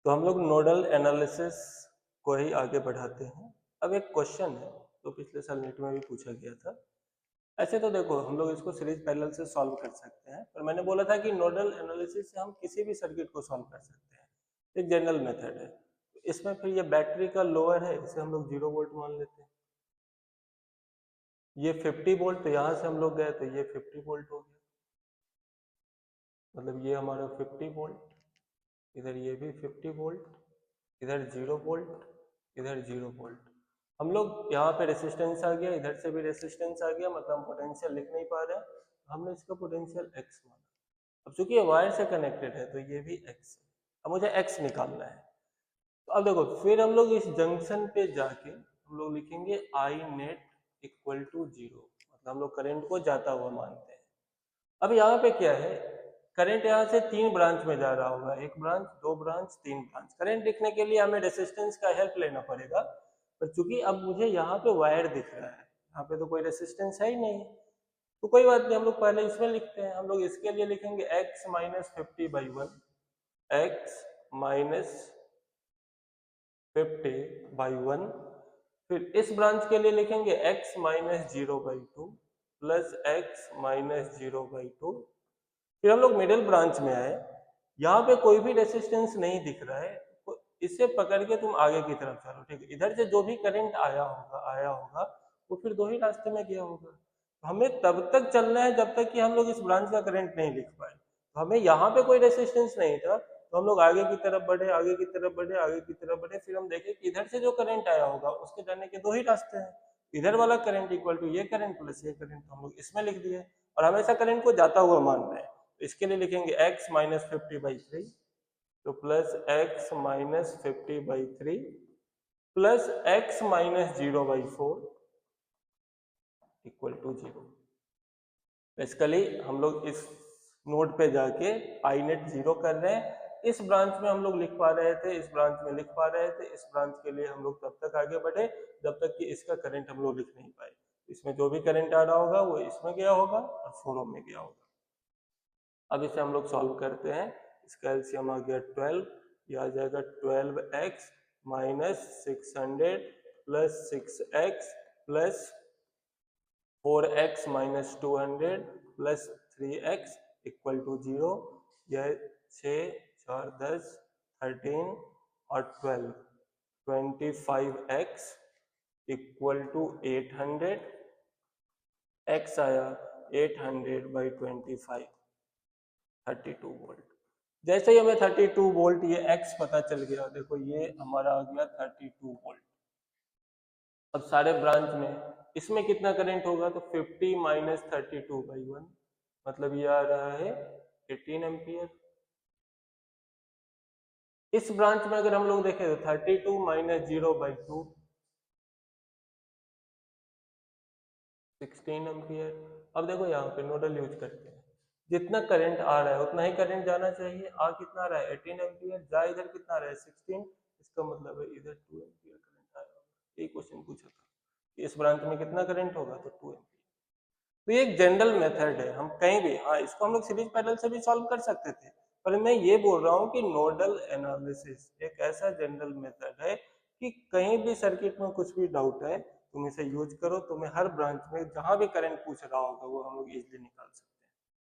तो हम लोग नोडल एनालिसिस को ही आगे बढ़ाते हैं। अब एक क्वेश्चन है तो पिछले साल नीट में भी पूछा गया था। ऐसे तो देखो हम लोग इसको सीरीज पैरेलल से सॉल्व कर सकते हैं, पर मैंने बोला था कि नोडल एनालिसिस से हम किसी भी सर्किट को सॉल्व कर सकते हैं। एक जनरल मेथड है। इसमें फिर ये बैटरी का लोअर है, इसे हम लोग 0 वोल्ट मान लेते हैं। ये 50 वोल्ट, तो यहाँ से हम लोग गए तो ये 50 वोल्ट हो गया, मतलब ये हमारा 50 वोल्ट, इधर ये भी 50 वोल्ट, इधर 0 वोल्ट, इधर 0 वोल्ट। हम लोग यहाँ पे रेसिस्टेंस आ गया, इधर से भी रेसिस्टेंस आ गया, मतलब हम पोटेंशियल लिख नहीं पा रहे हैं, हमने इसका पोटेंशियल x माना। अब चूंकि ये वायर से कनेक्टेड है तो ये भी x है। अब मुझे x निकालना है, तो अब देखो फिर हम लोग इस जंक्शन पे जाके हम लोग लिखेंगे आई नेट इक्वल टू 0, मतलब हम लोग करंट को जाता हुआ मानते हैं। अब यहाँ पे क्या है, करंट यहाँ से 3 ब्रांच में जा रहा होगा, 1 ब्रांच, 2 ब्रांच, 3 ब्रांच। करंट लिखने के लिए हमें रेसिस्टेंस का हेल्प लेना पड़ेगा, पर चूंकि अब मुझे यहाँ पे वायर दिख रहा है, यहाँ पे तो कोई रेसिस्टेंस है ही नहीं, तो कोई बात नहीं, हम लोग पहले इसमें लिखते हैं। हम लोग इसके लिए लिखेंगे x माइनस 50/1, x माइनस 50/1। फिर इस ब्रांच के लिए लिखेंगे x minus 0/2 plus x minus 0/2। फिर हम लोग मिडिल ब्रांच में आए, यहाँ पे कोई भी रेसिस्टेंस नहीं दिख रहा है, तो इसे पकड़ के तुम आगे की तरफ चलो, ठीक है। इधर से जो भी करंट आया होगा वो फिर दो ही रास्ते में गया होगा। तो हमें तब तक चलना है जब तक कि हम लोग इस ब्रांच का करंट नहीं लिख पाए। तो हमें यहाँ पे कोई रेसिस्टेंस नहीं था, तो हम लोग आगे की तरफ बढ़े, आगे की तरफ बढ़े, आगे की तरफ बढ़े। फिर हम देखे कि इधर से जो करंट आया होगा उसके जाने के दो ही रास्ते हैं, इधर वाला करंट इक्वल टू ये करंट प्लस ये करंट, तो हम लोग इसमें लिख दिए और हमेशा करंट को जाता हुआ मान रहे हैं। तो इसके लिए लिखेंगे x माइनस 50/3, तो plus x minus 50/3 plus x minus 0/4 equal to 0। Basically हम लोग इस नोड पे जाके आई नेट 0 कर रहे हैं। इस ब्रांच में हम लोग लिख पा रहे थे, इस ब्रांच में लिख पा रहे थे, इस ब्रांच के लिए हम लोग तब तक आगे बढ़े जब तक कि इसका करंट हम लोग लिख नहीं पाए। इसमें जो भी करंट आ रहा होगा वो इसमें गया होगा और 4 में गया होगा। अब इसे हम लोग सॉल्व करते हैं। इसका एलसीएम आ गया 12, यह आ जाएगा 12x minus 600 plus 6x plus 4x minus 200 plus 3x equal to 0। यह 6 4 10 13 और 12 25x इक्वल टू 800। x आया 800/25, 32 वोल्ट। जैसे ही हमें 32 वोल्ट ये x पता चल गया, देखो ये हमारा आ गया 32 वोल्ट। अब सारे ब्रांच में इसमें कितना करंट होगा, तो 50 माइनस 32/1, मतलब ये आ रहा है 18 एम्पियर। इस ब्रांच में अगर हम लोग देखें तो 32 माइनस 0/2 16 एम्पियर। अब देखो यहाँ पे नोडल यूज करते हैं, जितना करंट आ रहा है उतना ही करंट जाना चाहिए। आ कितना रहा है 18 एम्पियर, जा इधर कितना रहा है 16, इसका मतलब है इधर 2 एम्पियर करंट आएगा। यही क्वेश्चन पूछा था, इस ब्रांच में कितना करंट होगा, तो 2 एम्पियर। तो ये एक जनरल मेथड है, हम कहीं भी, हाँ इसको हम लोग सीरीज पैरेलल से भी सॉल्व कर सकते थे, पर मैं ये बोल रहा हूँ कि नोडल एनालिसिस एक ऐसा जनरल मेथड है कि कहीं भी सर्किट में कुछ भी डाउट है तुम इसे यूज करो, तुम्हें हर ब्रांच में जहां भी करंट पूछ रहा होगा वो हम लोग इजिली निकाल सकते हैं।